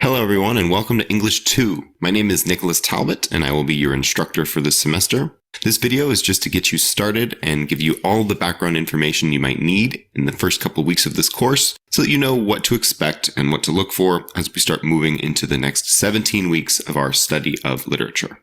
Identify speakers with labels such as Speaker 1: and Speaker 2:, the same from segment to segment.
Speaker 1: Hello everyone and welcome to English 2. My name is Nicholas Talbot and I will be your instructor for this semester. This video is just to get you started and give you all the background information you might need in the first couple of weeks of this course so that you know what to expect and what to look for as we start moving into the next 17 weeks of our study of literature.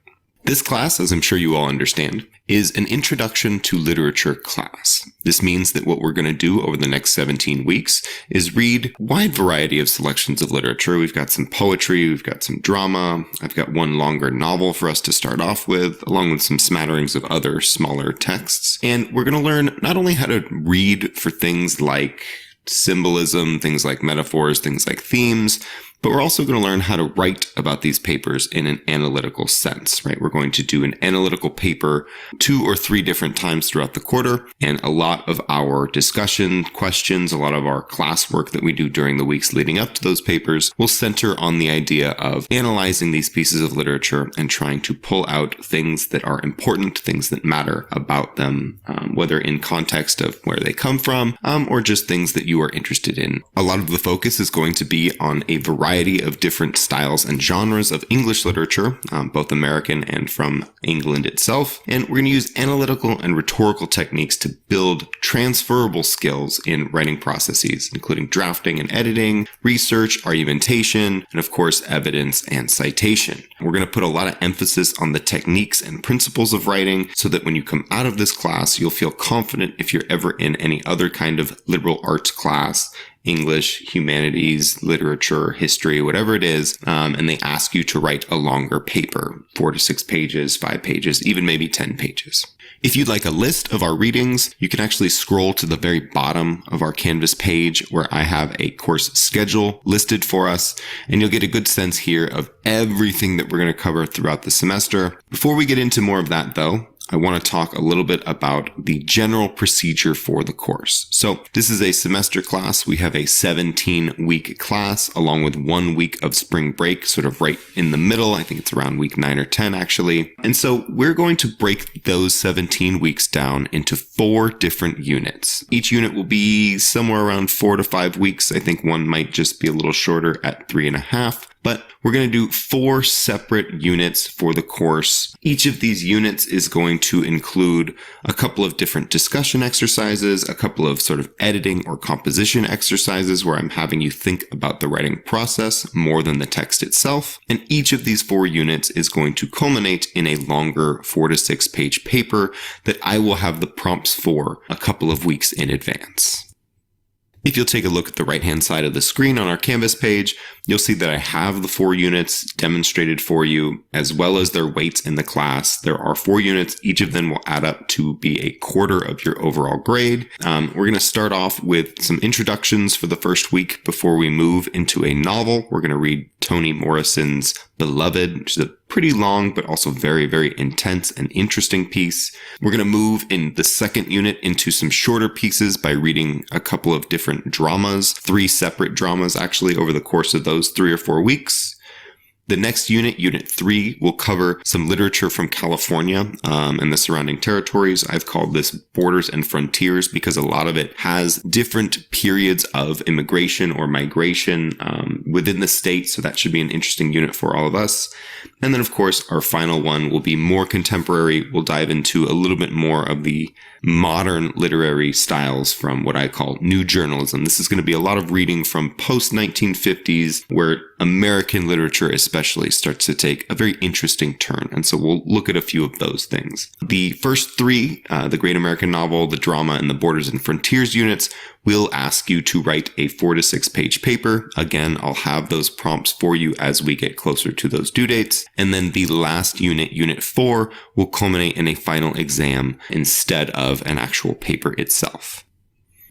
Speaker 1: This class, as I'm sure you all understand, is an introduction to literature class. This means that what we're going to do over the next 17 weeks is read a wide variety of selections of literature. We've got some poetry, we've got some drama, I've got one longer novel for us to start off with, along with some smatterings of other smaller texts. And we're going to learn not only how to read for things like symbolism, things like metaphors, things like themes, but we're also going to learn how to write about these papers in an analytical sense, right? We're going to do an analytical paper 2 or 3 different times throughout the quarter, and a lot of our discussion questions, a lot of our classwork that we do during the weeks leading up to those papers will center on the idea of analyzing these pieces of literature and trying to pull out things that are important, things that matter about them, whether in context of where they come from, or just things that you are interested in. A lot of the focus is going to be on a variety of different styles and genres of English literature, both American and from England itself. And we're going to use analytical and rhetorical techniques to build transferable skills in writing processes, including drafting and editing, research, argumentation, and of course, evidence and citation. We're going to put a lot of emphasis on the techniques and principles of writing so that when you come out of this class, you'll feel confident if you're ever in any other kind of liberal arts class, English, humanities, literature, history, whatever it is, and they ask you to write a longer paper, 4 to 6 pages, 5 pages, even maybe 10 pages. If you'd like a list of our readings, you can actually scroll to the very bottom of our Canvas page where I have a course schedule listed for us, and you'll get a good sense here of everything that we're going to cover throughout the semester. Before we get into more of that though, I want to talk a little bit about the general procedure for the course. So this is a semester class. We have a 17-week class along with 1 week of spring break, sort of right in the middle. I think it's around week 9 or 10 actually. And so we're going to break those 17 weeks down into 4 different units. Each unit will be somewhere around 4 to 5 weeks. I think one might just be a little shorter at 3.5. But we're going to do 4 separate units for the course. Each of these units is going to include a couple of different discussion exercises, a couple of sort of editing or composition exercises where I'm having you think about the writing process more than the text itself. And each of these 4 units is going to culminate in a longer 4 to 6 page paper that I will have the prompts for a couple of weeks in advance. If you'll take a look at the right-hand side of the screen on our Canvas page, you'll see that I have the 4 units demonstrated for you, as well as their weights in the class. There are 4 units. Each of them will add up to be a quarter of your overall grade. We're going to start off with some introductions for the first week before we move into a novel. We're going to read Toni Morrison's Beloved, which is a pretty long, but also very, very intense and interesting piece. We're going to move in the second unit into some shorter pieces by reading a couple of different dramas, 3 separate dramas actually over the course of those 3 or 4 weeks. The next unit, Unit 3, will cover some literature from California and the surrounding territories. I've called this Borders and Frontiers because a lot of it has different periods of immigration or migration within the state, so that should be an interesting unit for all of us. And then, of course, our final one will be more contemporary. We'll dive into a little bit more of the modern literary styles from what I call new journalism. This is going to be a lot of reading from post-1950s, where American literature especially starts to take a very interesting turn. And so we'll look at a few of those things. The first 3, the Great American Novel, the Drama, and the Borders and Frontiers units, will ask you to write a 4 to 6 page paper. Again, I'll have those prompts for you as we get closer to those due dates. And then the last unit, Unit 4, will culminate in a final exam instead of an actual paper itself.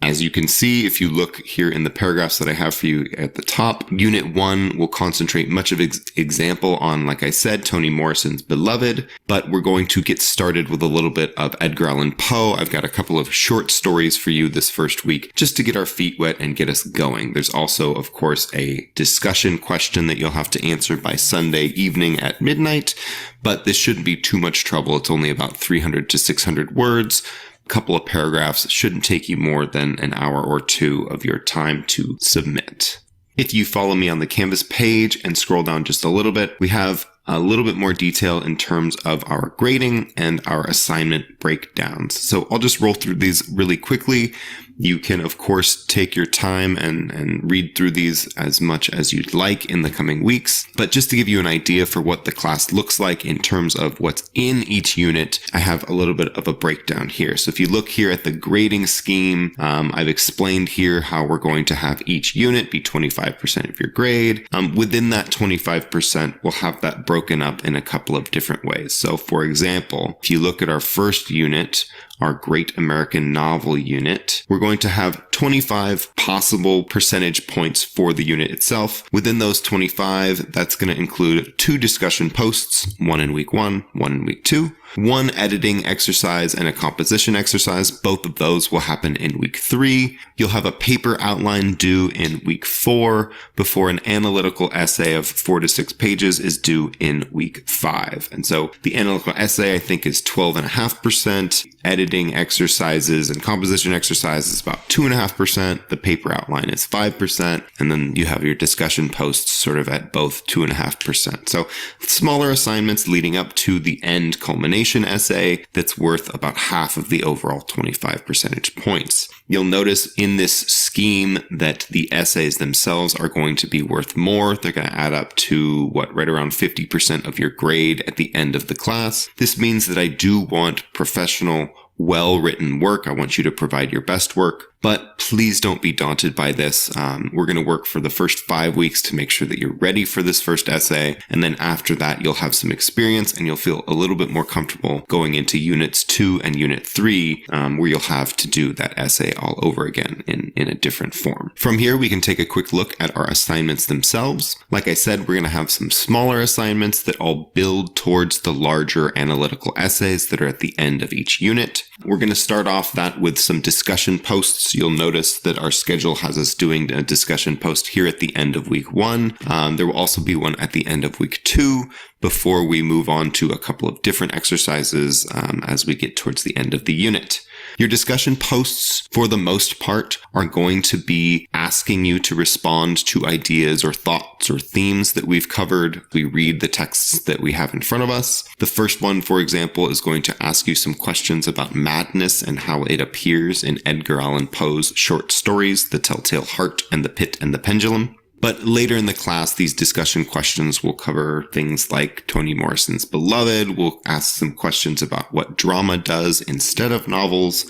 Speaker 1: As you can see, if you look here in the paragraphs that I have for you at the top, Unit 1 will concentrate much of example on, like I said, Toni Morrison's Beloved, but we're going to get started with a little bit of Edgar Allan Poe. I've got a couple of short stories for you this first week, just to get our feet wet and get us going. There's also, of course, a discussion question that you'll have to answer by Sunday evening at midnight, but this shouldn't be too much trouble. It's only about 300 to 600 words. Couple of paragraphs. Shouldn't take you more than an hour or 2 of your time to submit. If you follow me on the Canvas page and scroll down just a little bit, we have a little bit more detail in terms of our grading and our assignment breakdowns. So I'll just roll through these really quickly. You can, of course, take your time and read through these as much as you'd like in the coming weeks. But just to give you an idea for what the class looks like in terms of what's in each unit, I have a little bit of a breakdown here. So if you look here at the grading scheme, I've explained here how we're going to have each unit be 25% of your grade. Within that 25%, we'll have that broken up in a couple of different ways. So for example, if you look at our first unit, our Great American Novel unit, we're going to have 25 possible percentage points for the unit itself. Within those 25, that's going to include 2 discussion posts, one in week 1, one in week 2, one editing exercise and a composition exercise. Both of those will happen in week 3. You'll have a paper outline due in week 4 before an analytical essay of 4 to 6 pages is due in week 5. And so the analytical essay, I think, is 12.5%. Editing exercises and composition exercises about 2.5%. The paper outline is 5%. And then you have your discussion posts sort of at both 2.5%. So smaller assignments leading up to the end culmination essay that's worth about half of the overall 25 percentage points. You'll notice in this scheme that the essays themselves are going to be worth more. They're going to add up to right around 50% of your grade at the end of the class. This means that I do want professional, well-written work. I want you to provide your best work. But please don't be daunted by this. We're going to work for the first 5 weeks to make sure that you're ready for this first essay. And then after that, you'll have some experience and you'll feel a little bit more comfortable going into units 2 and unit 3, where you'll have to do that essay all over again in a different form. From here, we can take a quick look at our assignments themselves. Like I said, we're going to have some smaller assignments that all build towards the larger analytical essays that are at the end of each unit. We're going to start off that with some discussion posts. You'll notice that our schedule has us doing a discussion post here at the end of week 1. There will also be one at the end of week 2 before we move on to a couple of different exercises as we get towards the end of the unit. Your discussion posts, for the most part, are going to be asking you to respond to ideas or thoughts or themes that we've covered. We read the texts that we have in front of us. The first one, for example, is going to ask you some questions about madness and how it appears in Edgar Allan Poe's short stories, The Telltale Heart and The Pit and the Pendulum. But later in the class, these discussion questions will cover things like Toni Morrison's Beloved. We'll ask some questions about what drama does instead of novels.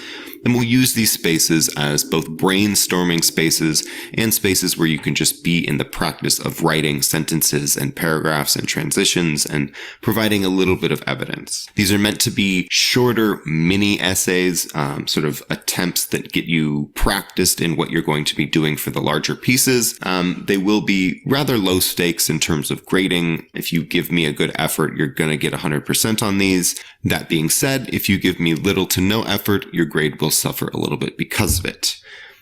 Speaker 1: And we'll use these spaces as both brainstorming spaces and spaces where you can just be in the practice of writing sentences and paragraphs and transitions and providing a little bit of evidence. These are meant to be shorter mini essays, sort of attempts that get you practiced in what you're going to be doing for the larger pieces. They will be rather low stakes in terms of grading. If you give me a good effort, you're going to get 100% on these. That being said, if you give me little to no effort, your grade will suffer a little bit because of it.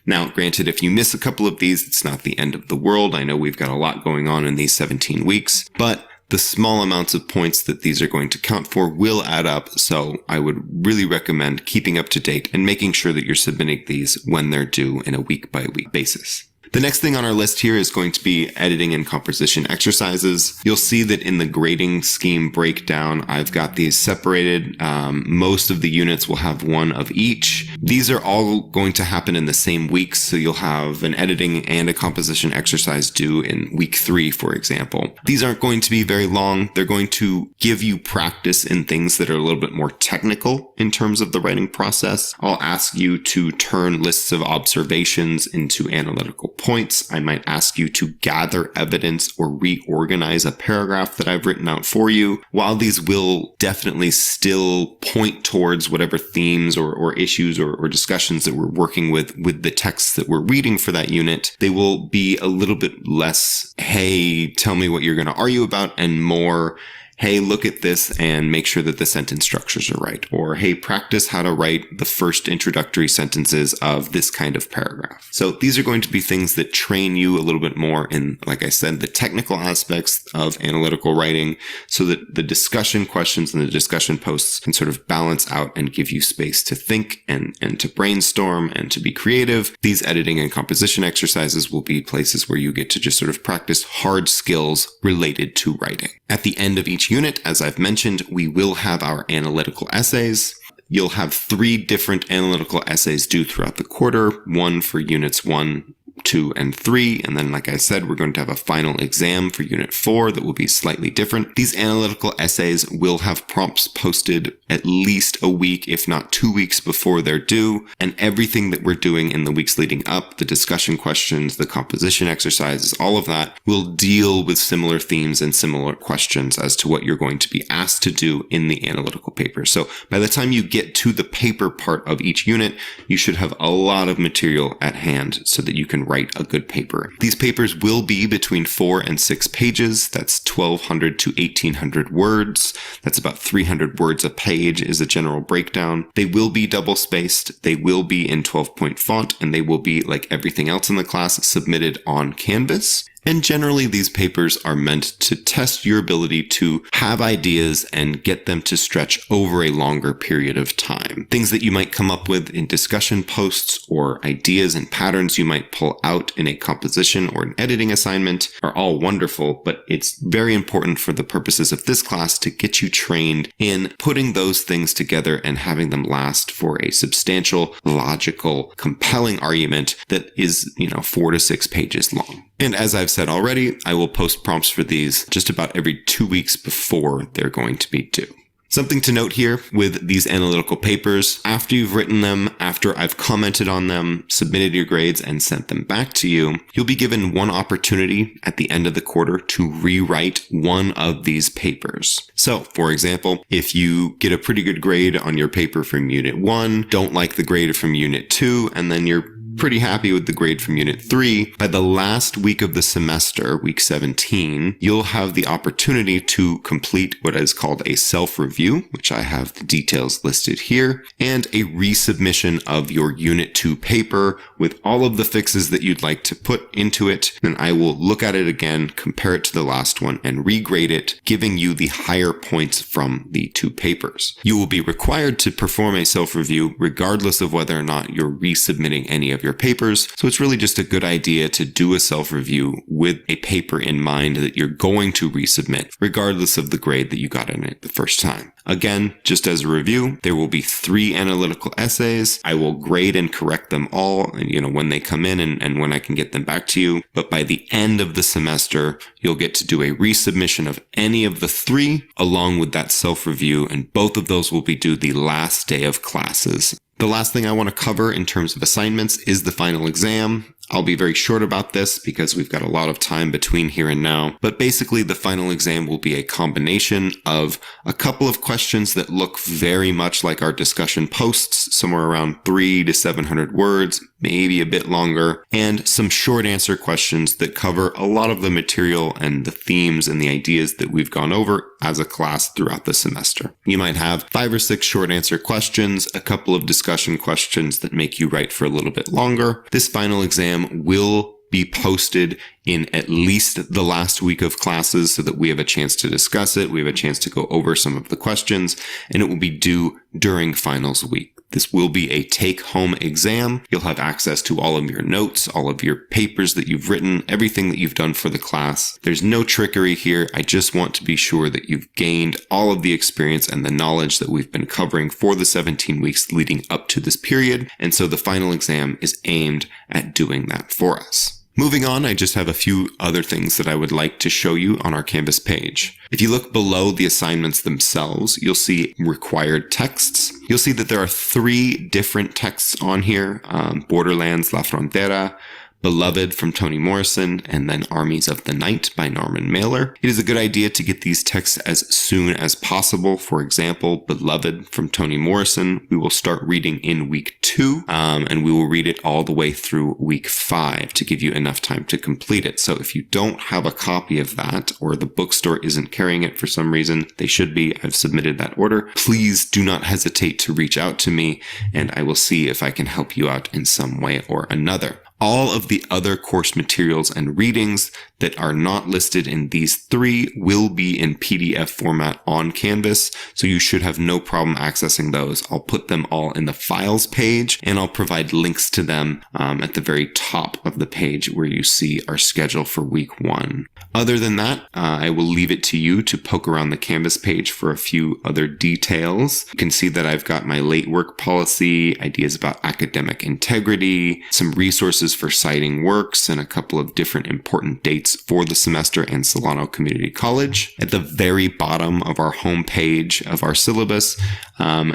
Speaker 1: Now, granted, if you miss a couple of these, it's not the end of the world. I know we've got a lot going on in these 17 weeks, but the small amounts of points that these are going to count for will add up. So I would really recommend keeping up to date and making sure that you're submitting these when they're due in a week-by-week basis. The next thing on our list here is going to be editing and composition exercises. You'll see that in the grading scheme breakdown, I've got these separated. Most of the units will have one of each. These are all going to happen in the same week, so you'll have an editing and a composition exercise due in week 3, for example. These aren't going to be very long. They're going to give you practice in things that are a little bit more technical in terms of the writing process. I'll ask you to turn lists of observations into analytical points. I might ask you to gather evidence or reorganize a paragraph that I've written out for you. While these will definitely still point towards whatever themes or issues or discussions that we're working with the texts that we're reading for that unit, they will be a little bit less, hey, tell me what you're going to argue about, and more, hey, look at this and make sure that the sentence structures are right. Or, hey, practice how to write the first introductory sentences of this kind of paragraph. So these are going to be things that train you a little bit more in, like I said, the technical aspects of analytical writing, so that the discussion questions and the discussion posts can sort of balance out and give you space to think and to brainstorm and to be creative. These editing and composition exercises will be places where you get to just sort of practice hard skills related to writing. At the end of each unit, as I've mentioned, we will have our analytical essays. You'll have 3 different analytical essays due throughout the quarter, one for units 1, 2, and 3. And then, like I said, we're going to have a final exam for Unit 4 that will be slightly different. These analytical essays will have prompts posted at least a week, if not 2 weeks before they're due. And everything that we're doing in the weeks leading up, the discussion questions, the composition exercises, all of that will deal with similar themes and similar questions as to what you're going to be asked to do in the analytical paper. So by the time you get to the paper part of each unit, you should have a lot of material at hand so that you can write a good paper. These papers will be between 4 and 6 pages. That's 1,200 to 1,800 words. That's about 300 words a page is a general breakdown. They will be double spaced. They will be in 12-point font, and they will be, like everything else in the class, submitted on Canvas. And generally, these papers are meant to test your ability to have ideas and get them to stretch over a longer period of time. Things that you might come up with in discussion posts or ideas and patterns you might pull out in a composition or an editing assignment are all wonderful, but it's very important for the purposes of this class to get you trained in putting those things together and having them last for a substantial, logical, compelling argument that is, 4 to 6 pages long. And as I've said already, I will post prompts for these just about every 2 weeks before they're going to be due. Something to note here with these analytical papers, after you've written them, after I've commented on them, submitted your grades, and sent them back to you, you'll be given one opportunity at the end of the quarter to rewrite one of these papers. So, for example, if you get a pretty good grade on your paper from Unit 1, don't like the grade from Unit 2, and then you're pretty happy with the grade from Unit 3, by the last week of the semester, week 17, you'll have the opportunity to complete what is called a self-review, which I have the details listed here, and a resubmission of your Unit 2 paper with all of the fixes that you'd like to put into it. Then I will look at it again, compare it to the last one, and regrade it, giving you the higher points from the 2 papers. You will be required to perform a self-review regardless of whether or not you're resubmitting any of your papers. So it's really just a good idea to do a self-review with a paper in mind that you're going to resubmit, regardless of the grade that you got in it the first time. Again, just as a review, there will be 3 analytical essays. I will grade and correct them all, when they come in and when I can get them back to you. But by the end of the semester, you'll get to do a resubmission of any of the 3 along with that self-review, and both of those will be due the last day of classes. The last thing I want to cover in terms of assignments is the final exam. I'll be very short about this because we've got a lot of time between here and now. But basically, the final exam will be a combination of a couple of questions that look very much like our discussion posts, somewhere around 300 to 700 words, maybe a bit longer, and some short answer questions that cover a lot of the material and the themes and the ideas that we've gone over as a class throughout the semester. You might have 5 or 6 short answer questions, a couple of discussion questions that make you write for a little bit longer. This final exam will be posted in at least the last week of classes so that we have a chance to discuss it. We have a chance to go over some of the questions, and it will be due during finals week. This will be a take-home exam. You'll have access to all of your notes, all of your papers that you've written, everything that you've done for the class. There's no trickery here. I just want to be sure that you've gained all of the experience and the knowledge that we've been covering for the 17 weeks leading up to this period. And so the final exam is aimed at doing that for us. Moving on, I just have a few other things that I would like to show you on our Canvas page. If you look below the assignments themselves, you'll see required texts. You'll see that there are 3 different texts on here, Borderlands, La Frontera, Beloved from Toni Morrison, and then Armies of the Night by Norman Mailer. It is a good idea to get these texts as soon as possible. For example, Beloved from Toni Morrison, we will start reading in week 2, and we will read it all the way through week 5 to give you enough time to complete it. So if you don't have a copy of that, or the bookstore isn't carrying it for some reason, they should be. I've submitted that order. Please do not hesitate to reach out to me, and I will see if I can help you out in some way or another. All of the other course materials and readings that are not listed in these 3 will be in PDF format on Canvas, so you should have no problem accessing those. I'll put them all in the files page, and I'll provide links to them at the very top of the page where you see our schedule for week 1. Other than that, I will leave it to you to poke around the Canvas page for a few other details. You can see that I've got my late work policy, ideas about academic integrity, some resources for citing works, and a couple of different important dates for the semester and Solano Community College. At the very bottom of our home page of our syllabus,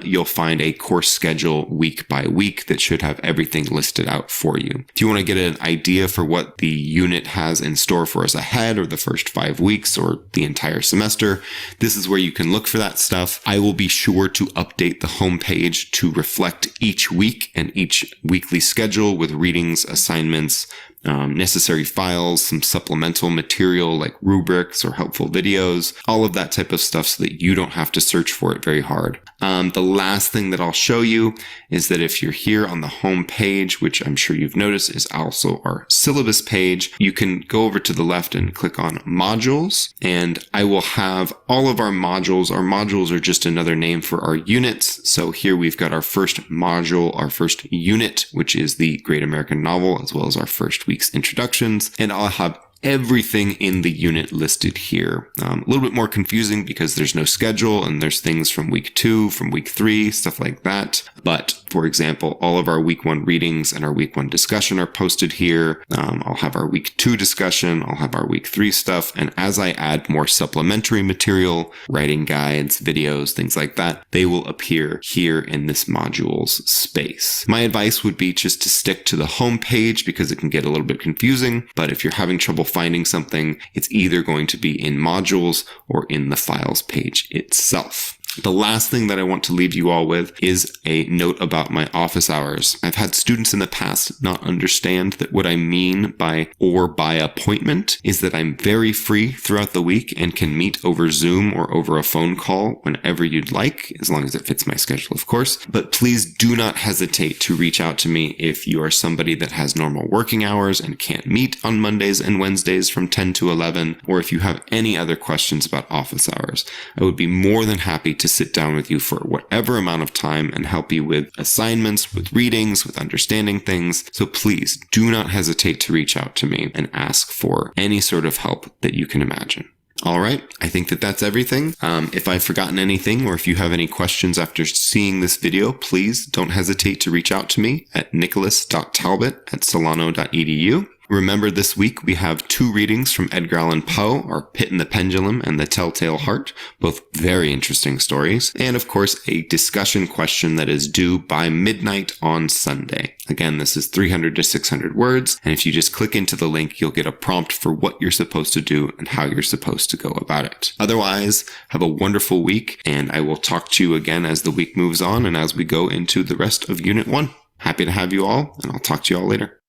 Speaker 1: you'll find a course schedule week by week that should have everything listed out for you. If you want to get an idea for what the unit has in store for us ahead, or the first 5 weeks, or the entire semester, this is where you can look for that stuff. I will be sure to update the home page to reflect each week and each weekly schedule with readings, assignments, necessary files, some supplemental material like rubrics or helpful videos, all of that type of stuff so that you don't have to search for it very hard. The last thing that I'll show you is that if you're here on the home page, which I'm sure you've noticed is also our syllabus page, you can go over to the left and click on modules, and I will have all of our modules. Our modules are just another name for our units. So here we've got our first module, our first unit, which is the Great American Novel, as well as our first week's introductions, and I'll have everything in the unit listed here. A little bit more confusing because there's no schedule and there's things from week 2, from week 3, stuff like that. But for example, all of our week 1 readings and our week 1 discussion are posted here. I'll have our week 2 discussion. I'll have our week 3 stuff. And as I add more supplementary material, writing guides, videos, things like that, they will appear here in this modules space. My advice would be just to stick to the home page because it can get a little bit confusing. But if you're having trouble finding something, it's either going to be in modules or in the files page itself. The last thing that I want to leave you all with is a note about my office hours. I've had students in the past not understand that what I mean by "or by appointment" is that I'm very free throughout the week and can meet over Zoom or over a phone call whenever you'd like, as long as it fits my schedule, of course. But please do not hesitate to reach out to me if you are somebody that has normal working hours and can't meet on Mondays and Wednesdays from 10 to 11, or if you have any other questions about office hours. I would be more than happy to sit down with you for whatever amount of time and help you with assignments, with readings, with understanding things. So please do not hesitate to reach out to me and ask for any sort of help that you can imagine. All right, I think that that's everything. If I've forgotten anything, or if you have any questions after seeing this video, please don't hesitate to reach out to me at nicholas.talbot@solano.edu. Remember, this week we have 2 readings from Edgar Allan Poe, our Pit and the Pendulum and the Telltale Heart, both very interesting stories, and of course a discussion question that is due by midnight on Sunday. Again, this is 300 to 600 words, and if you just click into the link, you'll get a prompt for what you're supposed to do and how you're supposed to go about it. Otherwise, have a wonderful week, and I will talk to you again as the week moves on and as we go into the rest of Unit 1. Happy to have you all, and I'll talk to you all later.